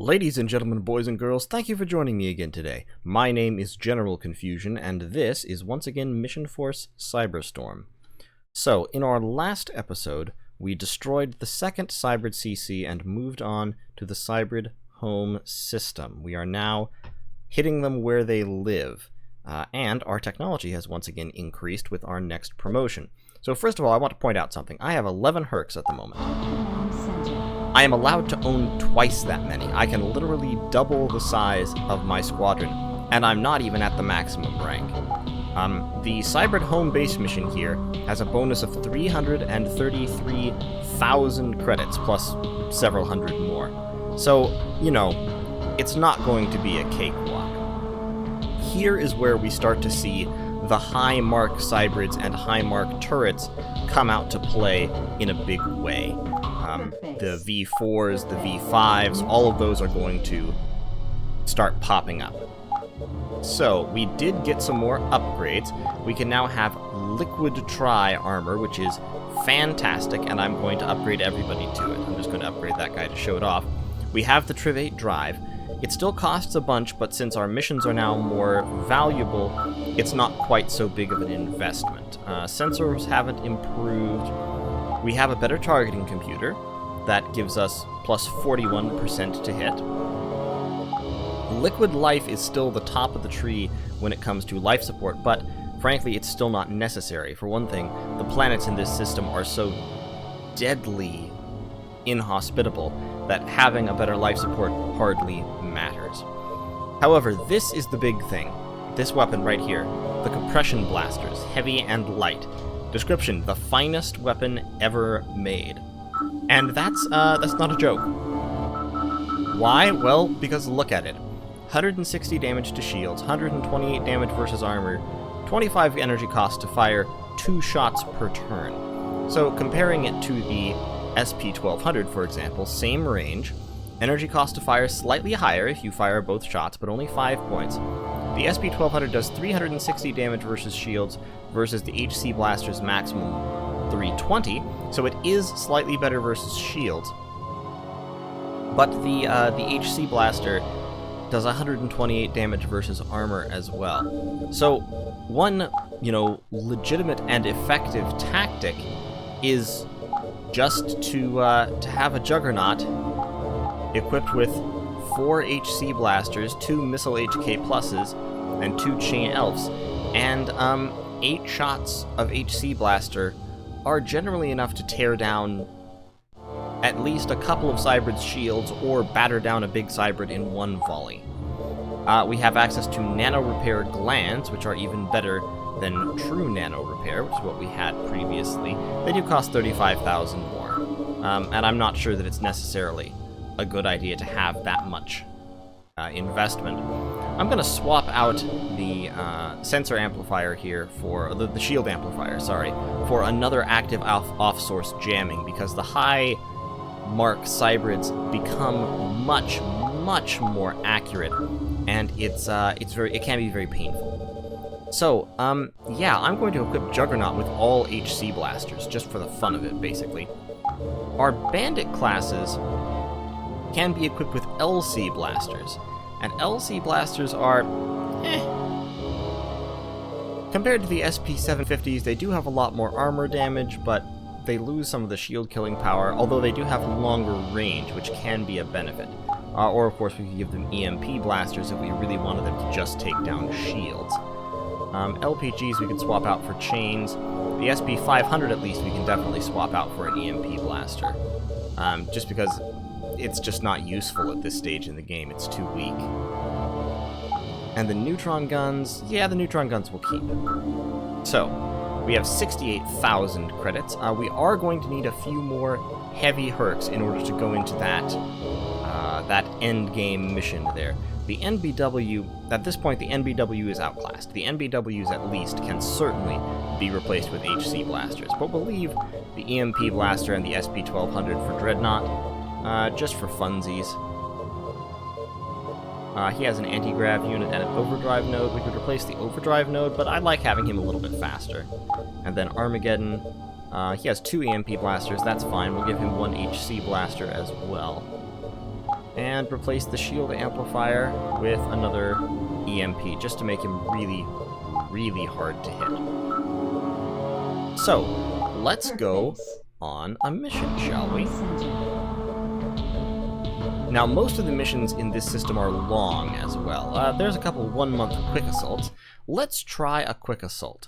Ladies and gentlemen, boys and girls, thank you for joining me again today. My name is General Confusion, and this is once again Missionforce Cyberstorm. So, in our last episode, we destroyed the second Cybrid CC and moved on to the Cybrid home system. We are now hitting them where they live, and our technology has once again increased with our next promotion. So first of all, I want to point out something. I have 11 hercs at the moment. I am allowed to own twice that many. I can literally double the size of my squadron, and I'm not even at the maximum rank. The Cybrid home base mission here has a bonus of 333,000 credits, plus several hundred more. So, you know, it's not going to be a cakewalk. Here is where we start to see the high mark Cybrids and high mark turrets come out to play in a big way. The V4s, the V5s, all of those are going to start popping up. So, we did get some more upgrades. We can now have Liquid Tri armor, which is fantastic, and I'm going to upgrade everybody to it. I'm just going to upgrade that guy to show it off. We have the Trivate Drive. It still costs a bunch, but since our missions are now more valuable, it's not quite so big of an investment. Sensors haven't improved. We have a better targeting computer. That gives us plus 41% to hit. Liquid Life is still the top of the tree when it comes to life support, but frankly, it's still not necessary. For one thing, the planets in this system are so deadly inhospitable that having a better life support hardly matters. However, this is the big thing. This weapon right here, the Compression Blasters, heavy and light. Description: the finest weapon ever made. And that's not a joke. Why? Well, because look at it. 160 damage to shields, 128 damage versus armor, 25 energy cost to fire 2 shots per turn. So comparing it to the SP-1200, for example, same range, energy cost to fire slightly higher if you fire both shots, but only 5 points. The SP-1200 does 360 damage versus shields versus the HC Blaster's maximum 320, so it is slightly better versus shields. But the HC Blaster does 128 damage versus armor as well. So one, legitimate and effective tactic is just to have a Juggernaut equipped with 4 HC Blasters, 2 Missile HK Pluses, and 2 Chain Elves, and 8 shots of HC Blaster are generally enough to tear down at least a couple of Cybrid's shields or batter down a big Cybrid in one volley. We have access to Nano Repair Glands, which are even better than True Nano Repair, which is what we had previously. They do cost 35,000 more, and I'm not sure that it's necessarily a good idea to have that much investment. I'm going to swap out the sensor amplifier here for the shield amplifier, sorry, for another active off-source jamming, because the high mark Cybrids become much more accurate, and it can be very painful. So, yeah, I'm going to equip Juggernaut with all HC Blasters, just for the fun of it, basically. Our Bandit classes can be equipped with LC Blasters, and LC Blasters are, Compared to the SP-750s, they do have a lot more armor damage, but they lose some of the shield killing power, although they do have longer range, which can be a benefit. Or, of course, we could give them EMP Blasters if we really wanted them to just take down shields. LPGs we could swap out for chains. The SP-500, at least, we can definitely swap out for an EMP Blaster. Just because it's just not useful at this stage in the game. It's too weak. And the neutron guns, yeah, the neutron guns will keep. So, we have 68,000 credits. We are going to need a few more heavy hercs in order to go into that end game mission there. The NBW, at this point, the NBW is outclassed. The NBWs, at least, can certainly be replaced with HC Blasters, but we'll leave the EMP Blaster and the SP-1200 for Dreadnought, just for funsies. He has an anti-grav unit and an overdrive node. We could replace the overdrive node, but I like having him a little bit faster. And then Armageddon, he has 2 EMP Blasters, that's fine. We'll give him 1 HC Blaster as well. and replace the shield amplifier with another EMP, just to make him really, really hard to hit. So, let's go on a mission, shall we? Now, most of the missions in this system are long as well. There's a couple 1-month quick assaults. Let's try a quick assault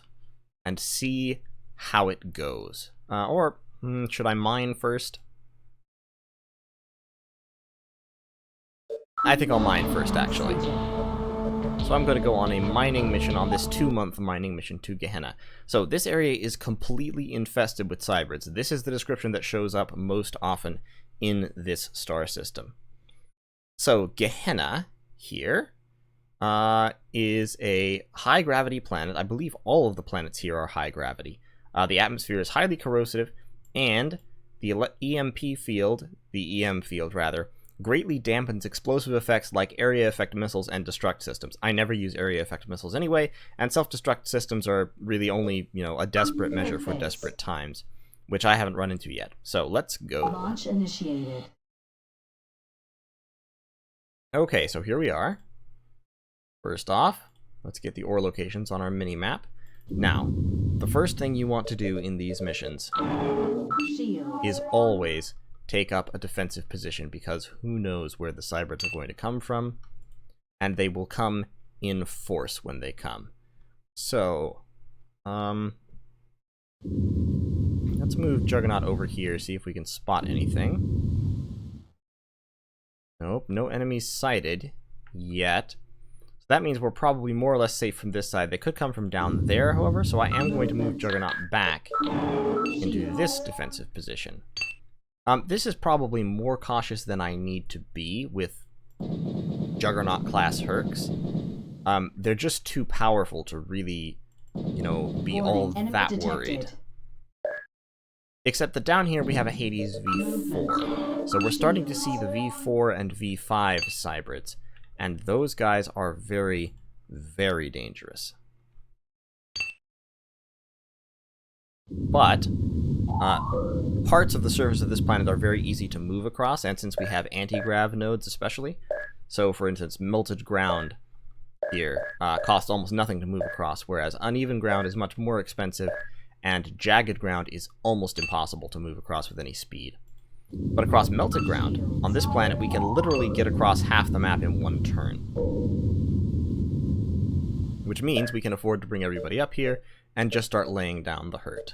and see how it goes. Should I mine first? I think I'll mine first, actually. So I'm going to go on a mining mission on this 2-month mining mission to Gehenna. So this area is completely infested with Cybrids. This is the description that shows up most often in this star system. So Gehenna here is a high-gravity planet. I believe all of the planets here are high-gravity. The atmosphere is highly corrosive, and the EM field, greatly dampens explosive effects like area effect missiles and destruct systems. I never use area effect missiles anyway, and self-destruct systems are really only, a desperate measure for desperate times, which I haven't run into yet. So let's go. Launch initiated. Okay, so here we are. First off, let's get the ore locations on our mini-map. Now, the first thing you want to do in these missions is always take up a defensive position, because who knows where the Cybrids are going to come from, and they will come in force when they come. So, let's move Juggernaut over here, see if we can spot anything. Nope, no enemies sighted yet. So that means we're probably more or less safe from this side. They could come from down there, however, so I am going to move Juggernaut back into this defensive position. This is probably more cautious than I need to be with Juggernaut-class Hercs. They're just too powerful to really, be all that worried. Except that down here we have a Hades V4. So we're starting to see the V4 and V5 Cybrids, and those guys are very, very dangerous. But parts of the surface of this planet are very easy to move across, and since we have anti-grav nodes especially, so for instance, melted ground here costs almost nothing to move across, whereas uneven ground is much more expensive, and jagged ground is almost impossible to move across with any speed. But across melted ground, on this planet, we can literally get across half the map in one turn. Which means we can afford to bring everybody up here and just start laying down the hurt.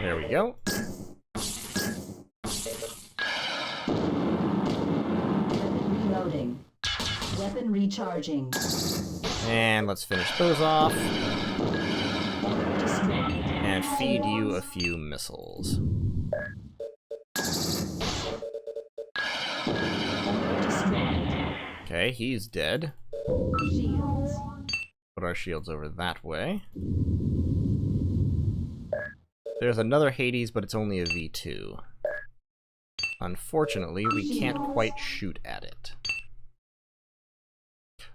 There we go. Reloading. Weapon recharging. And let's finish those off. And feed you a few missiles. Okay, he's dead. Shields. Put our shields over that way. There's another Hades, but it's only a V2. Unfortunately, we can't quite shoot at it.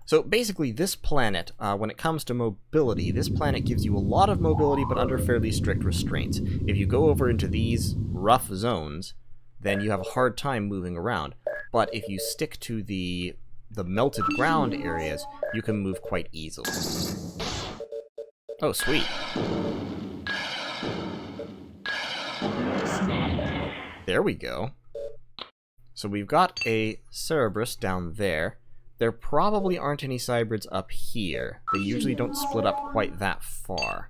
So basically, this planet, when it comes to mobility, this planet gives you a lot of mobility, but under fairly strict restraints. If you go over into these rough zones, then you have a hard time moving around. But if you stick to the melted ground areas, you can move quite easily. Oh, sweet. There we go. So we've got a Cerberus down there. There probably aren't any Cybrids up here. They usually don't split up quite that far.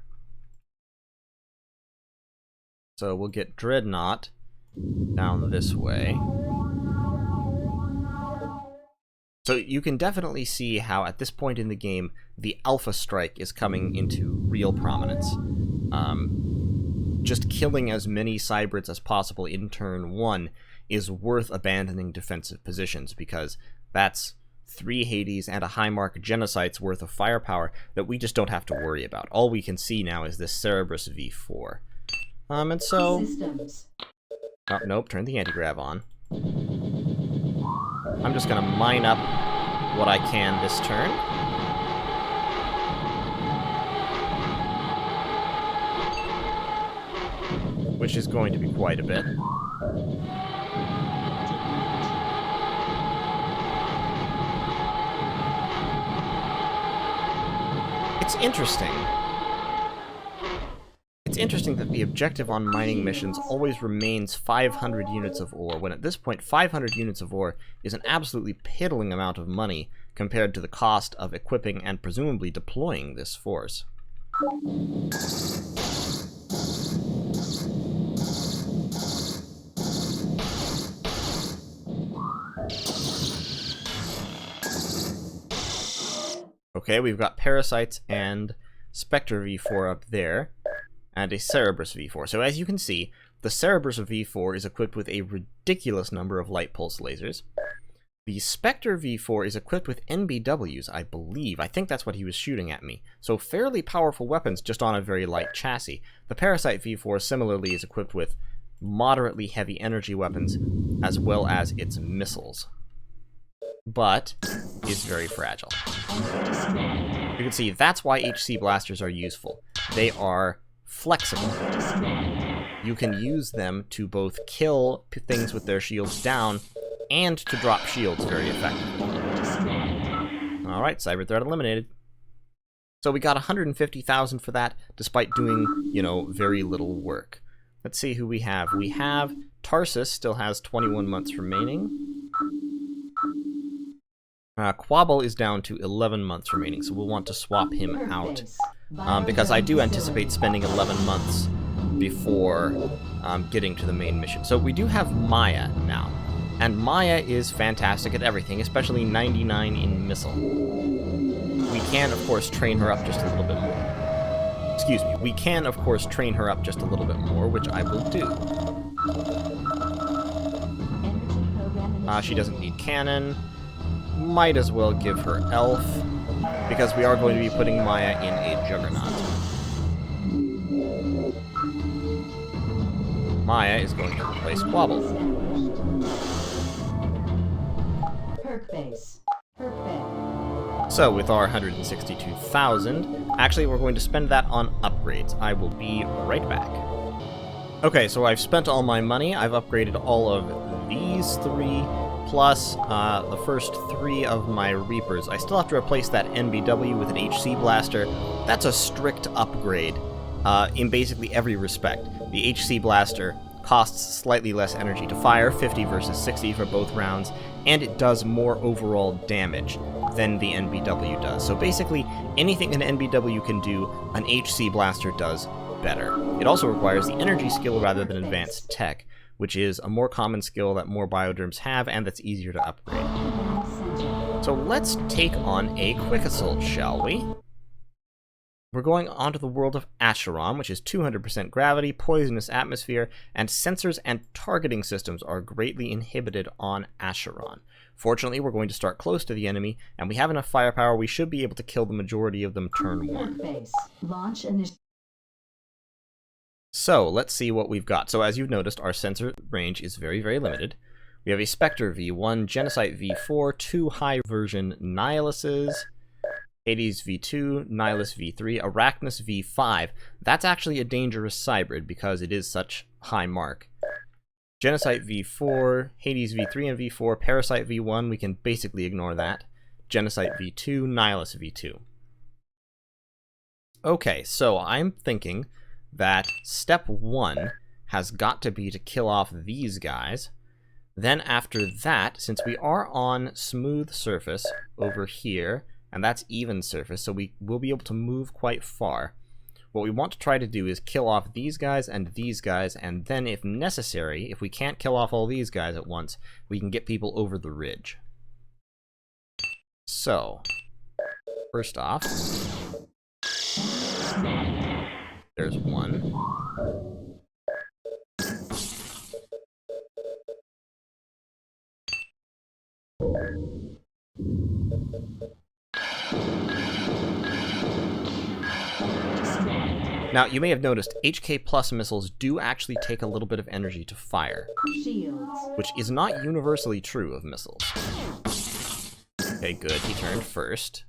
So we'll get Dreadnought down this way. So you can definitely see how at this point in the game, the Alpha Strike is coming into real prominence. Just killing as many Cybrids as possible in turn 1 is worth abandoning defensive positions, because that's 3 Hades and a high mark Genocide's worth of firepower that we just don't have to worry about. All we can see now is this Cerberus V4. And so... Oh, nope, turn the anti-grav on. I'm just gonna mine up what I can this turn. which is going to be quite a bit. It's interesting. It's interesting that the objective on mining missions always remains 500 units of ore, when at this point 500 units of ore is an absolutely piddling amount of money compared to the cost of equipping and presumably deploying this force. Okay, we've got Parasites and Spectre V4 up there, and a Cerberus V4. So as you can see, the Cerberus V4 is equipped with a ridiculous number of light pulse lasers. The Spectre V4 is equipped with NBWs, I believe. I think that's what he was shooting at me. So fairly powerful weapons, just on a very light chassis. The Parasite V4 similarly is equipped with moderately heavy energy weapons, as well as its missiles, but is very fragile. You can see that's why HC blasters are useful. They are flexible. You can use them to both kill things with their shields down and to drop shields very effectively. Alright, Cybrid threat eliminated. So we got 150,000 for that, despite doing, you know, very little work. Let's see who we have. We have Tarsus, still has 21 months remaining. Quabble is down to 11 months remaining, so we'll want to swap him out. Because I do anticipate spending 11 months before getting to the main mission. So we do have Maya now. And Maya is fantastic at everything, especially 99 in missile. We can, of course, train her up just a little bit more. Excuse me. We can, of course, train her up just a little bit more, which I will do. She doesn't need cannon. Might as well give her elf, because we are going to be putting Maya in a juggernaut. Maya is going to replace Quabble. Perk base. So with our 162,000, actually we're going to spend that on upgrades. I will be right back. Okay, so I've spent all my money. I've upgraded all of these three, plus the first three of my Reapers. I still have to replace that NBW with an HC Blaster. That's a strict upgrade in basically every respect. The HC Blaster costs slightly less energy to fire, 50 versus 60 for both rounds, and it does more overall damage than the NBW does. So basically, anything an NBW can do, an HC Blaster does better. It also requires the energy skill rather than advanced tech, which is a more common skill that more bioderms have and that's easier to upgrade. So let's take on a quick assault, shall we? We're going onto the world of Acheron, which is 200% gravity, poisonous atmosphere, and sensors and targeting systems are greatly inhibited on Acheron. Fortunately, we're going to start close to the enemy, and we have enough firepower we should be able to kill the majority of them turn one. Launch So, let's see what we've got. So, as you've noticed, our sensor range is very, very limited. We have a Spectre V1, Genocide V4, 2 high version Nihiluses, Hades V2, Nihilus V3, Arachnus V5. That's actually a dangerous Cybrid because it is such high mark. Genocide V4, Hades V3 and V4, Parasite V1, we can basically ignore that. Genocide V2, Nihilus V2. Okay, so I'm thinking that step 1 has got to be to kill off these guys. Then after that, since we are on smooth surface over here, and that's even surface, so we will be able to move quite far, what we want to try to do is kill off these guys, and then if necessary, if we can't kill off all these guys at once, we can get people over the ridge. So, first off, there's one. Now, you may have noticed, HK plus missiles do actually take a little bit of energy to fire, which is not universally true of missiles. Okay, good, he turned first.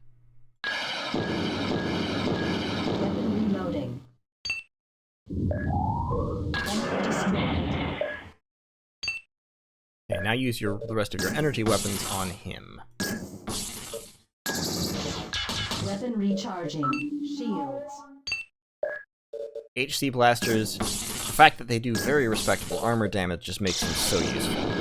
Reloading. now use the rest of your energy weapons on him. Weapon recharging. Shields. HC blasters, the fact that they do very respectable armor damage just makes them so useful.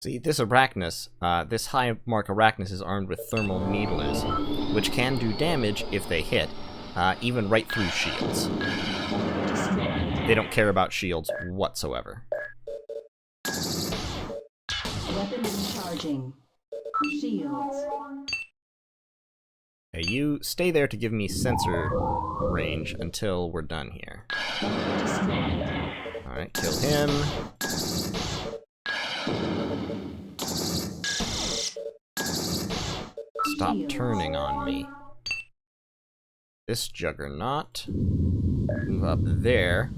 See, this Arachnus, this high mark Arachnus is armed with thermal needlers, which can do damage if they hit, even right through shields. They don't care about shields whatsoever. Weapon recharging. Shields. Okay, you stay there to give me sensor range until we're done here. Alright, kill him. Stop turning on me. This Juggernaut. Move up there.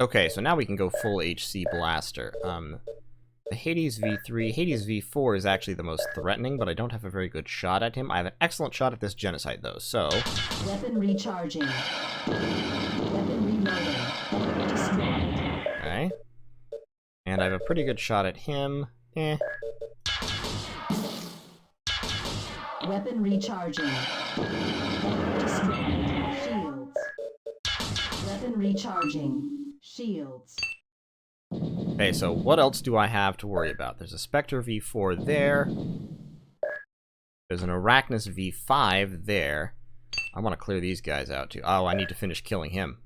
Okay, so now we can go full HC Blaster. The Hades V3, Hades V4 is actually the most threatening, but I don't have a very good shot at him. I have an excellent shot at this Genocide, though, so... Weapon recharging. Weapon reloading. Okay. And I have a pretty good shot at him. Eh. Weapon recharging. Shields. Weapon recharging. Shields. Okay, so what else do I have to worry about? There's a Spectre V4 there. There's an Arachnus V5 there. I want to clear these guys out too. Oh, I need to finish killing him.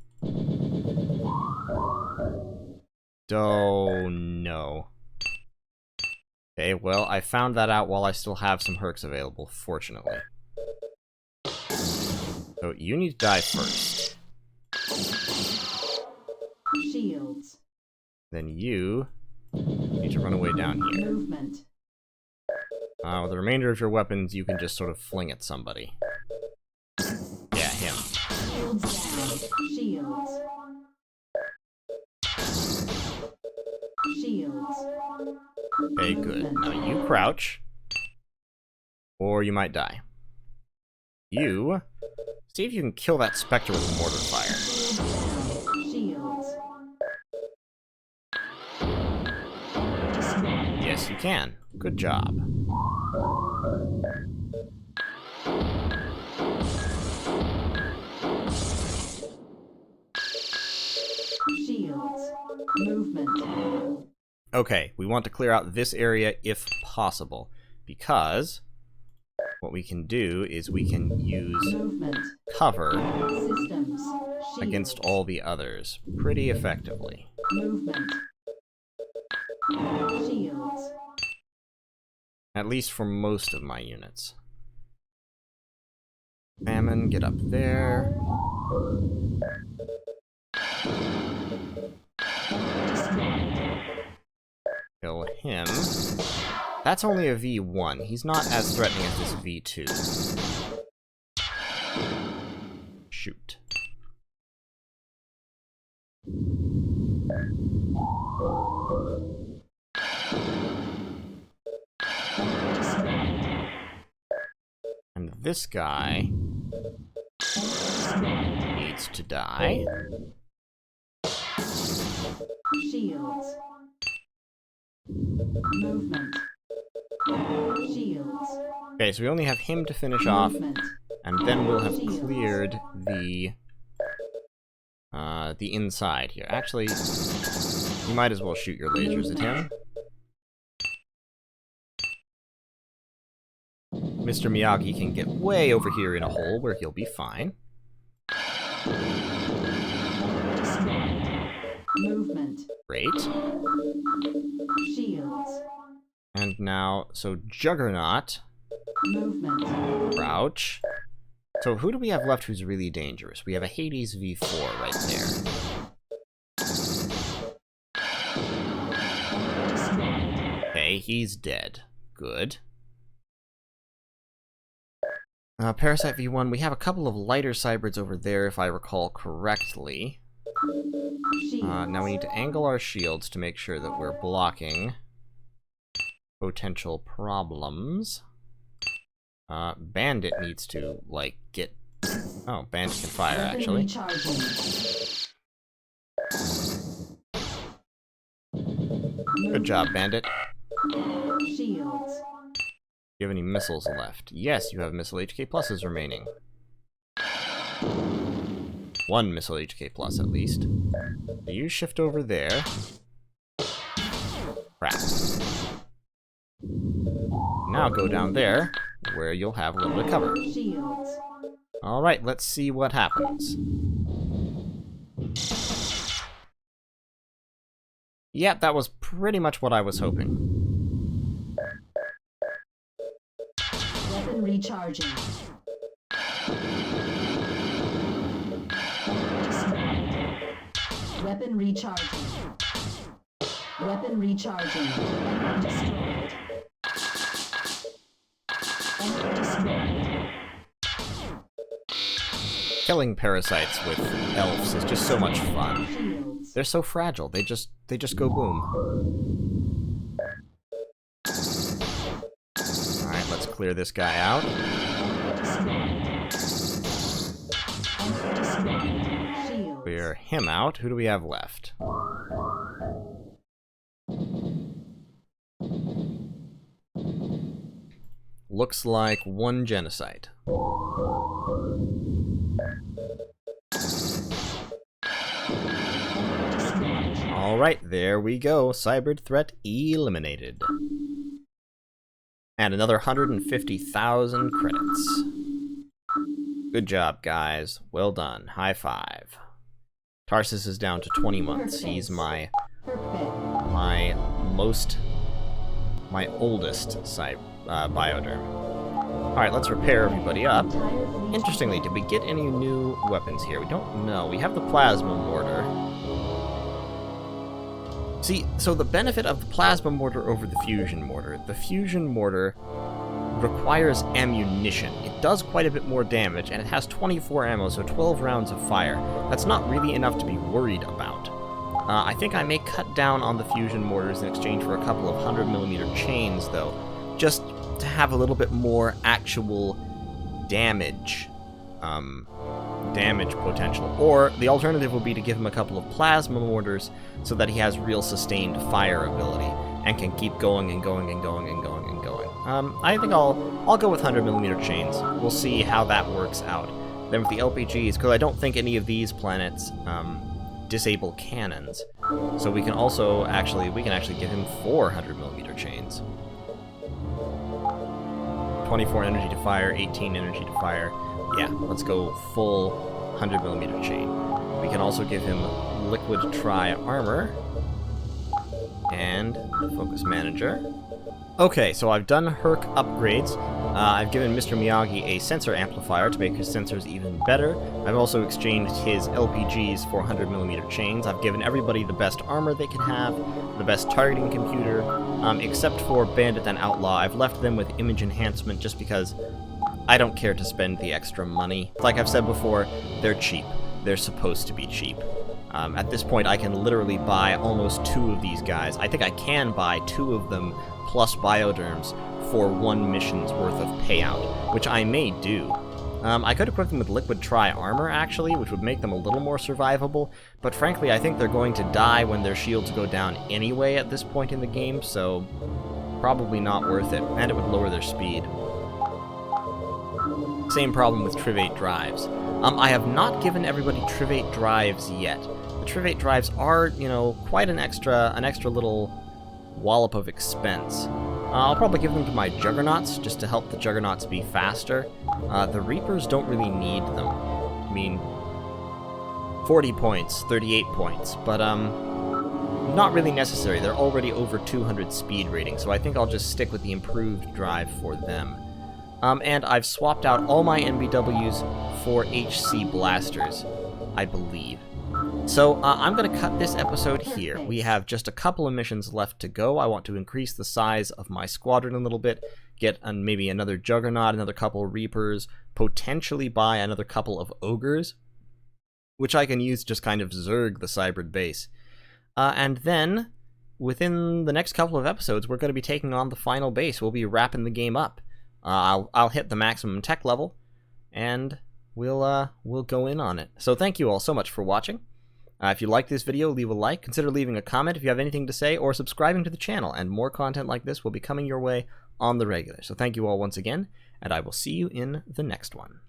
Oh, no. Okay, well, I found that out while I still have some hercs available, fortunately. So, you need to die first. Shields. Then you need to run away down here. Movement. With the remainder of your weapons, you can just sort of fling at somebody. Yeah, him. Shields down. Shields. Shields. Okay, good. Now you crouch. Or you might die. You... see if you can kill that Spectre with mortar fire. Shields. Yes, you can. Good job. Shields. Movement. Okay, we want to clear out this area if possible, because what we can do is we can use Movement. cover Systems. Shields. against all the others pretty effectively. Movement. Shields. At least for most of my units. Famine, get up there. Kill him. That's only a V1. He's not as threatening as this V2. Shoot. And this guy needs to die. Shields. Movement. Shields. Okay, so we only have him to finish off, Movement. and then we'll have cleared the inside here. Actually, you might as well shoot your lasers at him. Mr. Miyagi can get way over here in a hole where he'll be fine. Movement. Great. Shields. And now, so Juggernaut, Movement. crouch. So who do we have left who's really dangerous? We have a Hades V4 right there. Okay, he's dead. Good. Parasite V1, we have a couple of lighter Cybrids over there, if I recall correctly. Shields. Now we need to angle our shields to make sure that we're blocking potential problems. Bandit needs to, like, get... Oh, Bandit can fire, actually. Good job, Bandit. Shields. Do you have any missiles left? Yes, you have missile HK pluses remaining. 1 missile HK plus, at least. So you shift over there. Crap. Now go down there, where you'll have a little bit of cover. Shields. Alright, let's see what happens. Yep, that was pretty much what I was hoping. Weapon recharging. Weapon recharging. Weapon recharging. Enemy destroyed. Enemy destroyed. Killing parasites with elves is just so much fun. Shields. They're so fragile. They just go boom. Alright, let's clear this guy out. Clear him out. Who do we have left? Looks like 1 genocide. Alright, there we go. Cybrid threat eliminated. And another 150,000 credits. Good job, guys. Well done. High five. Tarsus is down to 20 months. He's my oldest bioderm. Alright, let's repair everybody up. Interestingly, did we get any new weapons here? We don't know. We have the plasma mortar. See, so the benefit of the plasma mortar over the fusion mortar requires ammunition. It does quite a bit more damage, and it has 24 ammo, so 12 rounds of fire. That's not really enough to be worried about. I think I may cut down on the fusion mortars in exchange for a couple of 100mm chains, though, just to have a little bit more actual damage. Damage potential. Or the alternative would be to give him a couple of plasma mortars so that he has real sustained fire ability and can keep going and going and going and going and going. I think I'll go with 100mm chains. We'll see how that works out. Then with the LPGs, because I don't think any of these planets disable cannons, so we can actually give him 400mm chains. 24 energy to fire, 18 energy to fire. Yeah, let's go full 100mm chain. We can also give him liquid tri-armor and focus manager. Okay, so I've done Herc upgrades. I've given Mr. Miyagi a sensor amplifier to make his sensors even better. I've also exchanged his LPGs for 100mm chains. I've given everybody the best armor they can have, the best targeting computer, except for Bandit and Outlaw. I've left them with image enhancement just because I don't care to spend the extra money. Like I've said before, they're cheap. They're supposed to be cheap. At this point, I can literally buy almost 2 of these guys. I think I can buy 2 of them plus bioderms for 1 mission's worth of payout, which I may do. I could equip them with liquid tri-armor, actually, which would make them a little more survivable, but frankly, I think they're going to die when their shields go down anyway at this point in the game, so probably not worth it, and it would lower their speed. Same problem with Trivate drives. I have not given everybody Trivate drives yet. The Trivate drives are, you know, quite an extra little wallop of expense. I'll probably give them to my Juggernauts, just to help the Juggernauts be faster. The Reapers don't really need them. I mean, 40 points, 38 points, but, not really necessary. They're already over 200 speed rating, so I think I'll just stick with the improved drive for them. And I've swapped out all my NBWs for HC blasters, I believe. So, I'm going to cut this episode here. We have just a couple of missions left to go. I want to increase the size of my squadron a little bit, get maybe another Juggernaut, another couple of Reapers, potentially buy another couple of Ogres, which I can use to just kind of zerg the Cybrid base. And then, within the next couple of episodes, we're going to be taking on the final base. We'll be wrapping the game up. I'll hit the maximum tech level, and we'll go in on it. So thank you all so much for watching. If you like this video, leave a like. Consider leaving a comment if you have anything to say, or subscribing to the channel, and more content like this will be coming your way on the regular. So thank you all once again, and I will see you in the next one.